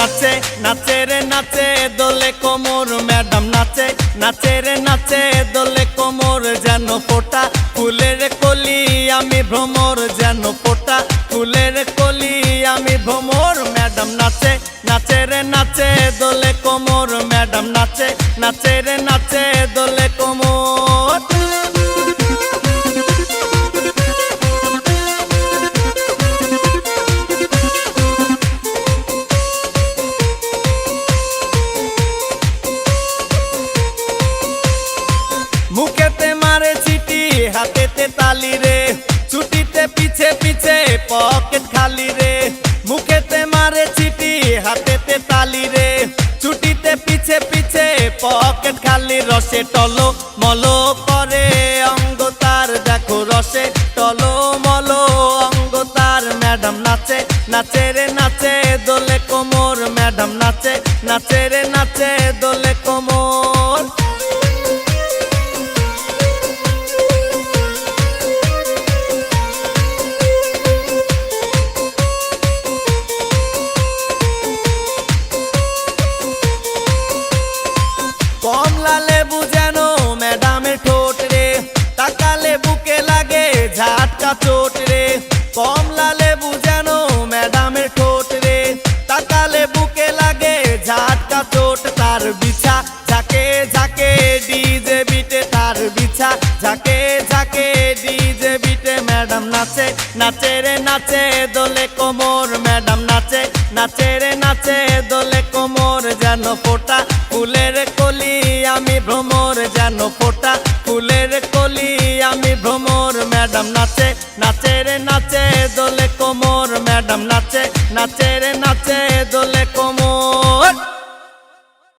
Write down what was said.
নাচে নাচে রে নাচে দোলে কোমর ম্যাডাম নাচে নাচে রে নাচে দোলে কোমর যেন ফোটা ফুলের কলি আমি ভ্রমর যেন ফোটা ফুলের কলি আমি ভ্রমর ম্যাডাম নাচে নাচে রে নাচে দোলে কোমর ম্যাডাম নাচে নাচে রে নাচে দোলে কোমর। মুখেতে মারে চিঠি হাতেতে তালি রে ছুটিতে পিছে পিছে পকেট খালি রে মুখেতে মারে চিঠি হাতেতে তালি রে ছুটিতে পিছে পিছে পকেট খালি রসে টলো মলো করে অঙ্গ তার দেখো রসে টলো মলো অঙ্গ তার ম্যাডাম নাচে নাচে রে নাচে দোলে কোমর ম্যাডাম নাচে নাচে রে নাচে দোলে কোমর। কমলা লেবু যেন ম্যাডামের ঠোঁট রে তাকালে বুকে লাগে ঝাটকা চোট রে কমলা লেবু যেন ম্যাডামের ঠোঁট রে তাকালে বুকে লাগে ঝাটকা চোট তার বিছা ঝাঁকে ঝাঁকে ডিজে বিটে তার বিছা ঝাঁকে ঝাঁকে ডিজে বিটে ম্যাডাম নাচে নাচে রে নাচে দোলে কোমর ম্যাডাম নাচে নাচে রে নাচে দোলে কোমর যেন ফোটা ফুলের কলি আমি ভ্রমর যেন ফোটা ফুলের কলি আমি ভ্রমর ম্যাডাম নাচে নাচে রে নাচে দোলে কোমর ম্যাডাম নাচে নাচে রে নাচে দোলে কোমর।